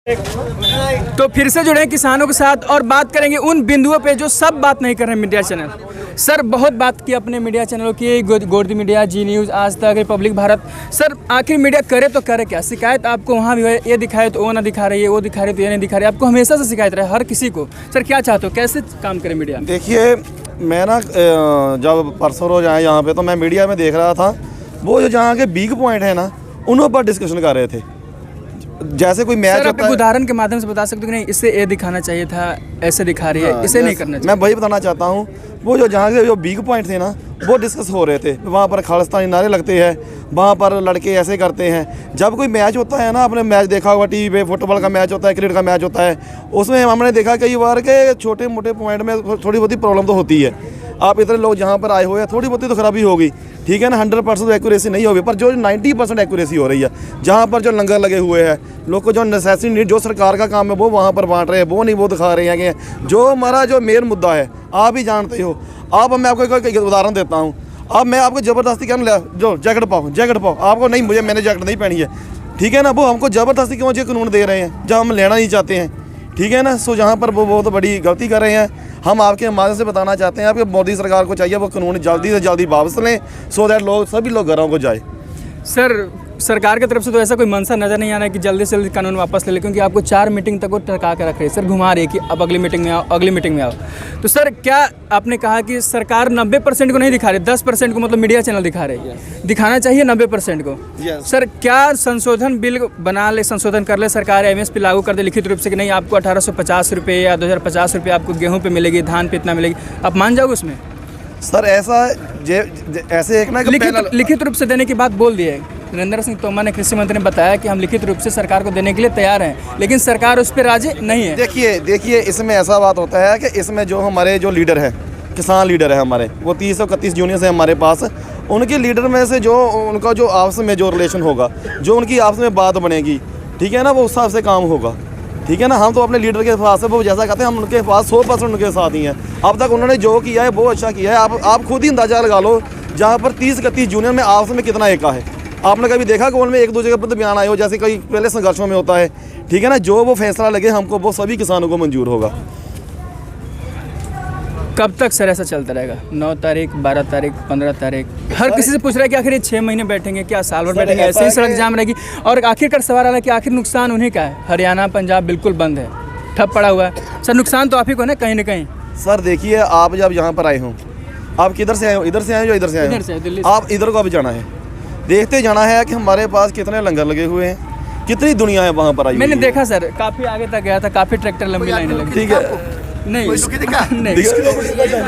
तो फिर से जुड़े किसानों के साथ और बात करेंगे उन बिंदुओं पे जो सब बात नहीं कर रहे हैं मीडिया चैनल। सर बहुत बात की अपने मीडिया चैनलों की, गोदी मीडिया, जी न्यूज़, आज तक, रिपब्लिक भारत। सर आखिर मीडिया करे तो करे क्या? शिकायत आपको वहाँ भी है, ये दिखाए तो वो ना दिखा रही है, वो दिखा रही तो ये नहीं दिखा रही है, आपको हमेशा से शिकायत रहे हर किसी को। सर क्या चाहते हो, कैसे काम करे मीडिया? देखिए मैं ना जब परसों रोज आए यहाँ पे तो मैं मीडिया में देख रहा था, वो जो जहाँ के वीक पॉइंट है ना उन पर डिस्कशन कर रहे थे। जैसे कोई मैच होता है, उदाहरण के माध्यम से बता सकते हो कि नहीं इससे ये दिखाना चाहिए था, ऐसे दिखा रही है, इसे नहीं करना चाहिए। मैं वही बताना चाहता हूँ, वो जो जहाँ के जो वीक पॉइंट थे ना वो डिस्कस हो रहे थे। वहाँ पर खालिस्तानी नारे लगते हैं, वहाँ पर लड़के ऐसे करते हैं। जब कोई मैच होता है ना, आपने मैच देखा होगा टीवी पे, फुटबॉल का मैच होता है, क्रिकेट का मैच होता है, उसमें हमने देखा कई बार के छोटे मोटे पॉइंट में थोड़ी बहुत प्रॉब्लम तो होती है। आप इतने लोग जहाँ पर आए हुए हैं, थोड़ी बहुत तो खराबी होगी, ठीक है ना, 100% एक्यूरेसी नहीं होगी, पर जो 90% एक्यूरेसी हो रही है। जहाँ पर जो लंगर लगे हुए हैं, लोग को जो नेसेसिटी नीड जो सरकार का काम है वो वहाँ पर बांट रहे हैं, वो नहीं वो दिखा रहे हैं कि जो हमारा जो मेन मुद्दा है आप ही जानते हो। अब मैं आपको एक उदाहरण देता हूँ। अब मैं आपको ज़बरदस्ती क्या जो जैकेट पाओ आपको नहीं, मुझे मैंने जैकेट नहीं पहनी है, ठीक है ना, वो हमको ज़बरदस्ती क्यों जो कानून दे रहे हैं जब हम लेना नहीं चाहते हैं, ठीक है ना। सो जहाँ पर वो बहुत बड़ी गलती कर रहे हैं। हम आपके माध्यम से बताना चाहते हैं आपके मोदी सरकार को चाहिए वो कानून जल्दी से जल्दी वापस लें, सो दैट लोग सभी लोग घरों को जाए। सर सरकार की तरफ से तो ऐसा कोई मंशा नज़र नहीं आ रहा है कि जल्दी से जल्दी कानून वापस ले ले, क्योंकि आपको 4 मीटिंग तक वो टरका के रख रहे हैं। सर घुमा रही है कि अब अगली मीटिंग में आओ, अगली मीटिंग में आओ। तो सर क्या आपने कहा कि सरकार 90% को नहीं दिखा रही, 10% को मतलब मीडिया चैनल दिखा रही है, दिखाना चाहिए 90% को। सर क्या संशोधन बिल बना ले, संशोधन कर ले सरकार, MSP लागू कर दे लिखित रूप से कि नहीं आपको 1850 रुपये या 2050 रुपये आपको गेहूँ पे मिलेगी, धान पे इतना मिलेगी, आप मान जाओगे उसमें? सर ऐसा ऐसे एक ना लिखित रूप से देने की बात बोल दी है। नरेंद्र सिंह तोमर ने, कृषि मंत्री ने बताया कि हम लिखित रूप से सरकार को देने के लिए तैयार हैं, लेकिन सरकार उस पर राजी नहीं है। देखिए इसमें ऐसा बात होता है कि इसमें जो हमारे जो लीडर हैं, किसान लीडर है हमारे, वो 30-31 यूनियन है हमारे पास। उनके लीडर में से जो उनका जो आपस में जो रिलेशन होगा, जो उनकी आपस में बात बनेगी, ठीक है ना, वो उस हिसाब से काम होगा, ठीक है ना। हम तो अपने लीडर के पास है, वो जैसा कहते हैं हम उनके पास 100% उनके साथ ही हैं। अब तक उन्होंने जो किया है वो अच्छा किया है। आप खुद ही अंदाजा लगा लो, जहाँ पर 30-31 यूनियन में आपस में कितना एका है। आपने कभी देखा कि उनमें एक दूसरे पर बयान आए हो जैसे कई पहले संघर्षों में होता है, ठीक है ना। जो वो फैसला लगे हमको वो सभी किसानों को मंजूर होगा। कब तक सर ऐसा चलता रहेगा? 9 तारीख, 12 तारीख, 15 तारीख, हर किसी से पूछ रहा है कि आखिर ये 6 महीने बैठेंगे क्या, साल भर बैठेंगे, ऐसे ही सड़क जाम रहेगी? और आखिरकार सवाल आ रहा है कि आखिर नुकसान उन्हीं का है। हरियाणा, पंजाब बिल्कुल बंद है, ठप पड़ा हुआ है। सर नुकसान तो आप ही को ना कहीं ना कहीं। सर देखिए आप जब यहाँ पर आए हो, आप किधर से आए हो? इधर से आए हो, इधर से आए हो? दिल्ली। आप इधर को अब जाना है, देखते जाना है कि हमारे पास कितने लंगर लगे हुए हैं, कितनी दुनिया है वहाँ पर आई। मैंने देखा सर, काफ़ी आगे तक गया था, काफ़ी ट्रैक्टर लंबी लाइनें लगी। ठीक है, नहीं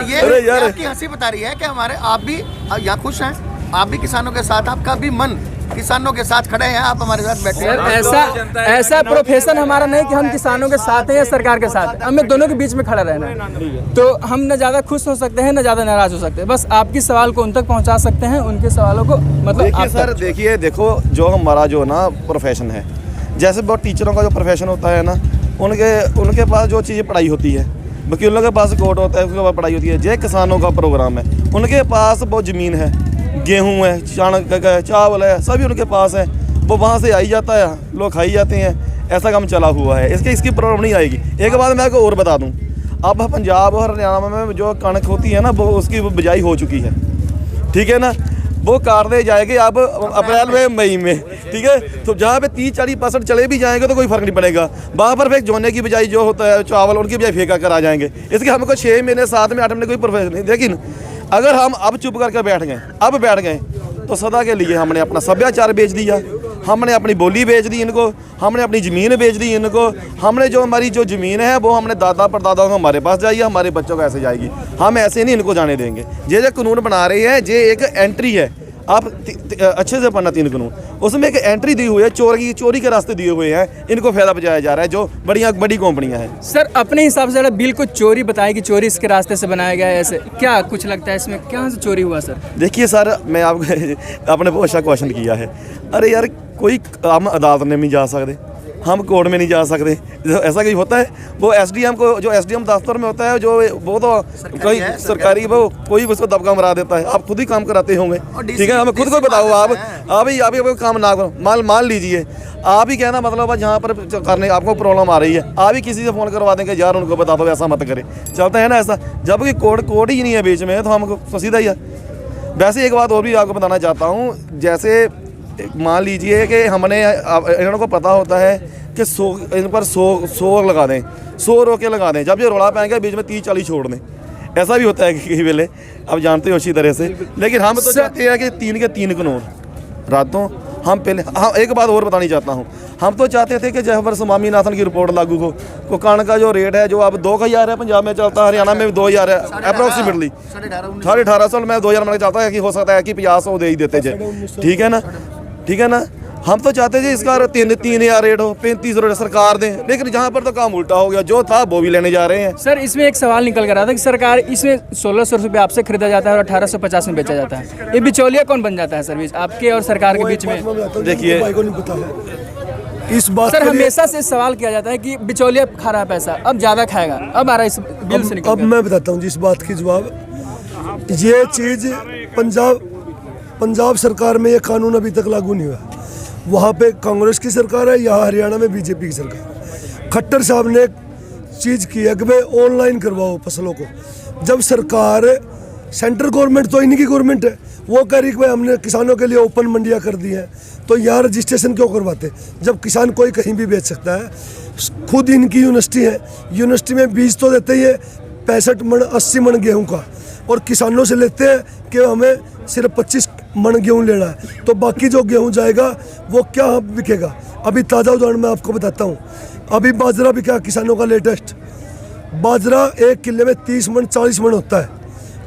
ये अरे यार आपकी हंसी बता रही है कि हमारे आप भी यहाँ खुश हैं, आप भी किसानों के साथ, आपका भी मन किसानों के साथ खड़े हैं, आप हमारे साथ बैठे हैं। ऐसा प्रोफेशन हमारा नहीं कि हम किसानों के साथ हैं या सरकार के साथ, हमें दोनों के बीच में खड़ा रहना है। तो हम न ज़्यादा खुश हो सकते हैं न ज़्यादा नाराज हो सकते हैं, बस आपकी सवाल को उन तक पहुँचा सकते हैं, उनके सवालों को मतलब। देखिए सर, देखो जो हमारा जो ना प्रोफेशन है, जैसे बहुत टीचरों का जो प्रोफेशन होता है ना, उनके पास जो चीज़ें पढ़ाई होती है, वकीलों के पास कोर्ट होता है, उसके पास पढ़ाई होती है। जो किसानों का प्रोग्राम है, उनके पास बहुत ज़मीन है, गेहूं है, कणक है, चावल है, सभी उनके पास है, वो वहाँ से आई जाता है, लोग खाई जाते हैं। ऐसा काम चला हुआ है, इसकी प्रॉब्लम नहीं आएगी। एक बात मैं आपको और बता दूँ, अब पंजाब और हरियाणा में जो कणक होती है ना, वो उसकी बिजाई हो चुकी है, ठीक है ना, वो काट दे जाएंगे अब अप्रैल में, मई में, ठीक है। तो जहाँ पे 30-40% चले भी जाएंगे तो कोई फ़र्क नहीं पड़ेगा, वहाँ पर फिर जोने की बजाय जो होता है चावल, उनकी बजाय फेंका कर आ जाएंगे। इसके हमको 6 महीने, 7 महीने, 8 महीने कोई प्रोफेशन नहीं। लेकिन अगर हम अब चुप करके बैठ गए तो सदा के लिए हमने अपना सभ्याचार बेच दिया, हमने अपनी बोली बेच दी इनको, हमने अपनी ज़मीन बेच दी इनको, हमने जो हमारी जो ज़मीन है वो हमने दादा परदादा को हमारे पास जाइए, हमारे बच्चों को ऐसे जाएगी। हम ऐसे नहीं इनको जाने देंगे। ये कानून बना रहे हैं, ये एक एंट्री है, आप अच्छे से पढ़ना 3 कानून, उसमें एक एंट्री दी हुई है, चोरी के रास्ते दिए हुए हैं, इनको फायदा पहुंचाया जा रहा है जो बड़ी कंपनियां हैं। सर अपने हिसाब से बिल को चोरी बताया कि चोरी इसके रास्ते से बनाया गया है, ऐसे क्या कुछ लगता है इसमें, कहाँ से चोरी हुआ? सर देखिए सर, मैं आपको आपने बहुत अच्छा क्वेश्चन किया है। अरे यार, कोई हम अदालत में नहीं जा सकते, हम कोर्ट में नहीं जा सकते, ऐसा कहीं होता है? वो एसडीएम को, जो एसडीएम दफ्तर में होता है, जो वो तो कोई सरकारी वो कोई उसको दबका मरा देता है। आप खुद ही काम कराते होंगे, ठीक है? हमें खुद को बताओ, आप ही काम ना करो। मान लीजिए आप ही कहना मतलब है जहाँ पर करने आपको प्रॉब्लम आ रही है, आप ही किसी से फ़ोन करवा देंगे, यार उनको बता दो ऐसा मत करे, चलता है ना ऐसा? जबकि कोर्ट ही नहीं है बीच में, तो हमको सीधा ही है। वैसे एक बात और भी आपको बताना चाहता हूँ, जैसे मान लीजिए कि हमने इन्होंने को पता होता है कि इन पर 100 लगा दें, 100 रोके लगा दें, जब ये रोड़ा पाएंगे बीच में 30-40 छोड़ दें, ऐसा भी होता है कि वेले आप जानते हो अच्छी तरह से। लेकिन हम तो चाहते हैं कि 3 के 3 कानून रातों हम पहले। हाँ, एक बात और बतानी चाहता हूँ, हम तो चाहते थे कि जयवर स्वामीनाथन की रिपोर्ट लागू हो। कोकान का जो रेट है, जो अब 2000 है, पंजाब में चलता है, हरियाणा में भी 2000 है अप्रोक्सीमेटली, 1850 में 2000 में चलता है कि हो सकता है कि 50 दे ही देते थे, ठीक है ना? ठीक है ना? हम तो चाहते थे इसका 3000 रेट हो, 3500 सरकार दें, लेकिन जहाँ पर तो काम उल्टा हो गया, जो था वो भी लेने जा रहे हैं। सर इसमें एक सवाल निकल कर रहा था कि सरकार इसमें 1600 रुपये आपसे खरीदा जाता है और 1850 में बेचा जाता है, ये बिचौलिया कौन बन जाता है सर बीच आपके और सरकार के बीच में? देखिए इस बात सर हमेशा से सवाल किया जाता है कि बिचौलिया खा रहा है पैसा, अब ज़्यादा खाएगा, अब आ रहा है इस बिल से निकल। अब मैं बताता हूँ जिस बात की जवाब, ये चीज़ पंजाब सरकार में ये कानून अभी तक लागू नहीं हुआ। वहाँ पे कांग्रेस की सरकार है, यहाँ हरियाणा में बीजेपी की सरकार। खट्टर साहब ने एक चीज़ की है कि भाई ऑनलाइन करवाओ फसलों को। जब सरकार सेंट्रल गवर्नमेंट तो इन्हीं की गवर्नमेंट है, वो कह रही कि भाई हमने किसानों के लिए ओपन मंडियाँ कर दी हैं, तो यहाँ रजिस्ट्रेशन क्यों करवाते जब किसान कोई कहीं भी बेच सकता है। खुद इनकी यूनिवर्सिटी है, यूनिवर्सिटी में बीज तो देते ही है 65 मन 80 मन गेहूँ का, और किसानों से लेते हैं कि हमें सिर्फ 25 मन गेहूँ लेना है, तो बाकी जो गेहूँ जाएगा वो क्या बिकेगा। अभी ताज़ा उदाहरण मैं आपको बताता हूँ, अभी बाजरा बिका किसानों का लेटेस्ट। बाजरा 1 किले में 30 मन 40 मन होता है,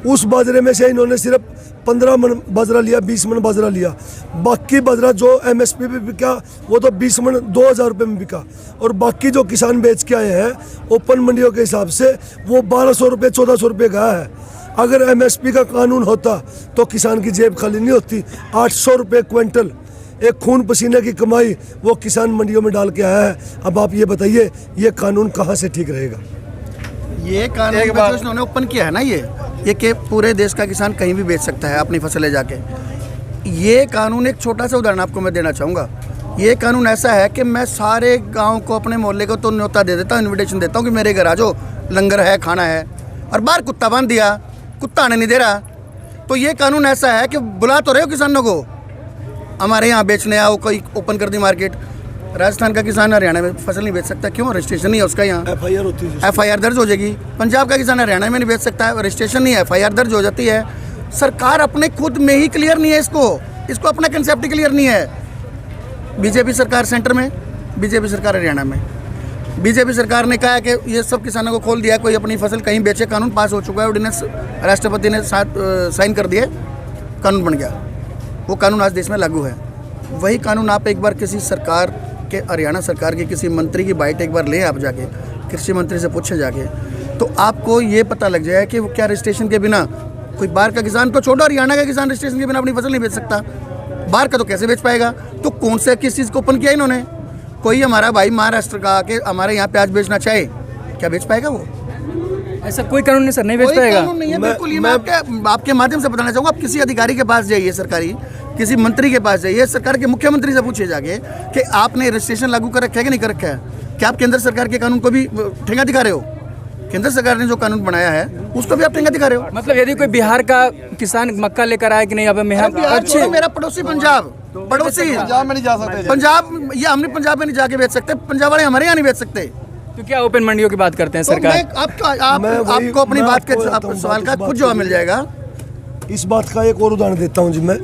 उस बाजरे में से इन्होंने सिर्फ 15 मन बाजरा लिया, 20 मन बाजरा लिया। बाकी बाजरा जो एमएसपी पे बिका वो तो 20 मन 2000 रुपये में बिका, और बाकी जो किसान बेच के आए हैं ओपन मंडियों के हिसाब से वो 1200 रुपये 1400 रुपये का है। अगर एमएसपी का कानून होता तो किसान की जेब खाली नहीं होती। 800 रुपये क्विंटल एक खून पसीने की कमाई वो किसान मंडियों में डाल के आया है। अब आप ये बताइए ये कानून कहाँ से ठीक रहेगा? ये कानून जो इन्होंने ओपन किया है ना, ये कि पूरे देश का किसान कहीं भी बेच सकता है अपनी फसल ले जाके। ये कानून, एक छोटा सा उदाहरण आपको मैं देना चाहूँगा। ये कानून ऐसा है कि मैं सारे गांव को, अपने मोहल्ले को तो न्योता दे देता हूँ, इन्विटेशन देता हूँ कि मेरे घर आ जाओ, लंगर है, खाना है, और बाहर कुत्ता बांध दिया, कुत्ता आने नहीं दे रहा। तो ये कानून ऐसा है कि बुला तो रहे हो किसानों को, हमारे यहाँ बेचने आओ, कोई ओपन कर दी मार्केट। राजस्थान का किसान हरियाणा में फसल नहीं बेच सकता, क्यों? रजिस्ट्रेशन नहीं है उसका, यहाँ FIR होती है, FIR दर्ज हो जाएगी। पंजाब का किसान हरियाणा में नहीं बेच सकता, रजिस्ट्रेशन नहीं है, FIR दर्ज हो जाती है। सरकार अपने खुद में ही क्लियर नहीं है, इसको अपना कंसेप्ट ही क्लियर नहीं है। बीजेपी सरकार सेंटर में, बीजेपी सरकार हरियाणा में। बीजेपी सरकार ने कहा है कि ये सब किसानों को खोल दिया, कोई अपनी फसल कहीं बेचे, कानून पास हो चुका है, ऑर्डिनेंस राष्ट्रपति ने साइन कर दिए, कानून बन गया, वो कानून आज देश में लागू है। वही कानून आप एक बार किसी सरकार के, हरियाणा सरकार के किसी मंत्री की बाइट एक बार लें, आप जाके कृषि मंत्री से पूछे जाके, तो आपको ये पता लग जाए कि वो क्या रजिस्ट्रेशन के बिना, कोई बाहर का किसान तो छोड़ो, हरियाणा का किसान रजिस्ट्रेशन के बिना अपनी फसल नहीं बेच सकता, बाहर का तो कैसे बेच पाएगा? तो कौन से किस चीज़ को ओपन किया इन्होंने? कोई हमारा भाई महाराष्ट्र का आके हमारे यहाँ प्याज बेचना चाहे, क्या बेच पाएगा वो? ऐसा कोई कानून नहीं सर, नहीं बेच पाएगा। कानून नहीं है, बिल्कुल। ये मैं आपके माध्यम से बताना चाहूँगा, आप किसी अधिकारी के पास जाइए, सरकारी किसी मंत्री के पास जाइए, सरकार के मुख्यमंत्री से पूछिए जाके कि आपने रजिस्ट्रेशन लागू कर रखा है कि नहीं कर रखा है। क्या आप केंद्र सरकार के कानून को भी ठेंगा दिखा रहे हो? केंद्र सरकार ने जो कानून बनाया है उसको भी आप ठेंगा दिखा रहे हो। मतलब यदि कोई बिहार का किसान मक्का लेकर आए कि नहीं, अब अच्छे मेरा पड़ोसी पंजाब, पड़ोसी पंजाब में नहीं जा सकते, पंजाब, ये हमने पंजाब में नहीं जाके बेच सकते, पंजाब वाले हमारे यहाँ नहीं बेच सकते। तो क्या ओपन मंडियों की बात करते हैं सरकार? आपको अपनी बात के सवाल का खुद जवाब मिल जाएगा। इस बात का एक और उदाहरण देता हूँ जी मैं।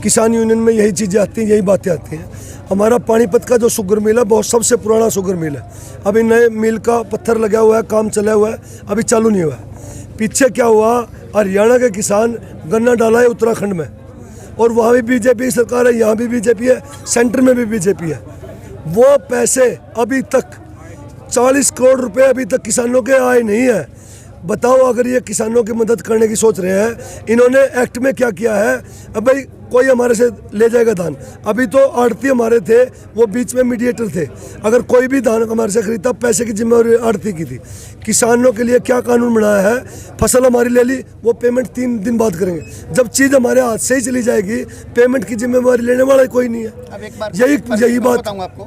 किसान यूनियन में यही चीज़ें आती हैं, यही बातें आती हैं। हमारा पानीपत का जो शुगर मिल है बहुत सबसे पुराना शुगर मिल है। अभी नए मिल का पत्थर लगा हुआ है, काम चला हुआ है, अभी चालू नहीं हुआ है। पीछे क्या हुआ, हरियाणा के किसान गन्ना डाला है उत्तराखंड में, और वहाँ भी बीजेपी सरकार है, यहाँ भी बीजेपी है, सेंटर में भी बीजेपी है। वो पैसे अभी तक 40 करोड़ रुपए अभी तक किसानों के आए नहीं है। बताओ, अगर ये किसानों की मदद करने की सोच रहे हैं, इन्होंने एक्ट में क्या किया है? अब भाई कोई हमारे से ले जाएगा धान। अभी तो आड़ती हमारे थे, वो बीच में मीडिएटर थे। अगर कोई भी धान हमारे से खरीदता, पैसे की जिम्मेवारी आड़ती की थी। किसानों के लिए क्या कानून बनाया है, फसल हमारी ले ली, वो पेमेंट 3 दिन बाद करेंगे। जब चीज़ हमारे हाथ से ही चली जाएगी, पेमेंट की जिम्मेवारी लेने वाला कोई नहीं है। अब एक बार यही बात बताऊँ आपको,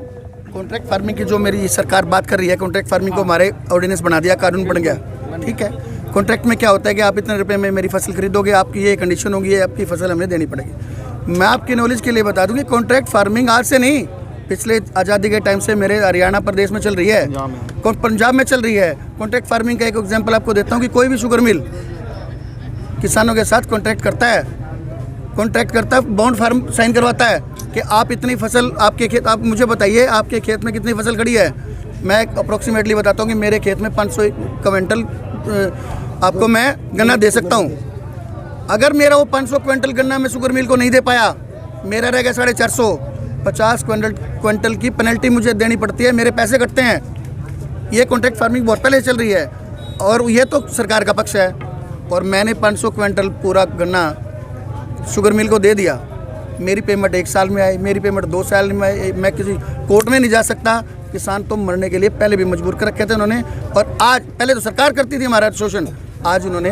कॉन्ट्रैक्ट फार्मिंग की जो मेरी सरकार बात कर रही है, कॉन्ट्रैक्ट फार्मिंग को हमारे ऑर्डिनेंस बना दिया, कानून बन गया, ठीक है। कॉन्ट्रैक्ट में क्या होता है कि आप इतने रुपए में मेरी फसल खरीदोगे, आपकी ये कंडीशन होगी, आपकी फसल हमें देनी पड़ेगी। मैं आपकी नॉलेज के लिए बता दूं कि कॉन्ट्रैक्ट फार्मिंग आज से नहीं, पिछले आज़ादी के टाइम से मेरे हरियाणा प्रदेश में चल रही है, पंजाब में चल रही है। कॉन्ट्रैक्ट फार्मिंग का एक एग्जाम्पल आपको देता हूँ कि कोई भी शुगर मिल किसानों के साथ कॉन्ट्रैक्ट करता है, बॉन्ड फार्म साइन करवाता है कि आप इतनी फसल, आपके खेत, आप मुझे बताइए आपके खेत में कितनी फसल खड़ी है। मैं अप्रोक्सीमेटली बताता हूँ कि मेरे खेत में 500 क्विंटल आपको मैं गन्ना दे सकता हूँ। अगर मेरा वो 500 क्विंटल गन्ना मैं शुगर मिल को नहीं दे पाया, मेरा रह गया 450, 50 क्विंटल की पेनल्टी मुझे देनी पड़ती है, मेरे पैसे कटते हैं। ये कॉन्ट्रैक्ट फार्मिंग बहुत पहले चल रही है और ये तो सरकार का पक्ष है। और मैंने 500 क्विंटल पूरा गन्ना शुगर मिल को दे दिया, मेरी पेमेंट 1 साल में आई, मेरी पेमेंट 2 साल में आई। मैं किसी कोर्ट में नहीं जा सकता। किसान तो मरने के लिए पहले भी मजबूर कर रखे थे उन्होंने। और आज, पहले तो सरकार करती थी हमारा शोषण, आज उन्होंने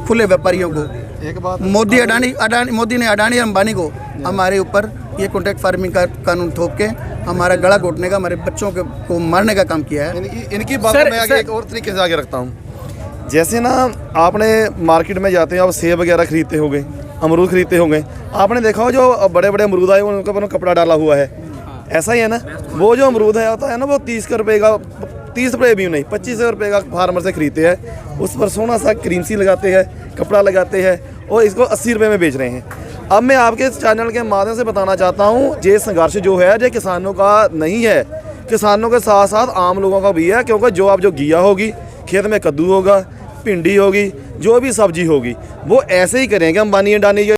खुले व्यापारियों को, एक बात मोदी ने अडानी और अंबानी को हमारे ऊपर ये कॉन्ट्रैक्ट फार्मिंग का कानून थोप के हमारा गला घोटने का, हमारे बच्चों को मारने का काम किया है। इनकी बात मैं आगे एक और तरीके से आगे रखता हूँ। जैसे ना आपने मार्केट में जाते हैं, आप सेब वगैरह खरीदते होंगे, अमरूद खरीदते होंगे, आपने देखा हो जो बड़े बड़े अमरूद आए उनके ऊपर कपड़ा डाला हुआ है, ऐसा ही है ना। वो जो अमरूद है होता है ना, वो 30 रुपये का, 30 रुपये भी नहीं, 25 रुपये का फार्मर से खरीदते हैं। उस पर सोना सा क्रीम सी लगाते हैं, कपड़ा लगाते हैं और इसको 80 रुपये में बेच रहे हैं। अब मैं आपके चैनल के माध्यम से बताना चाहता हूँ, ये संघर्ष जो है ये किसानों का नहीं है, किसानों के साथ साथ आम लोगों का भी है। क्योंकि जो घिया होगी, खेत में कद्दू होगा, भिंडी होगी, जो भी सब्जी होगी, वो ऐसे ही करेंगे अंबानी अडानी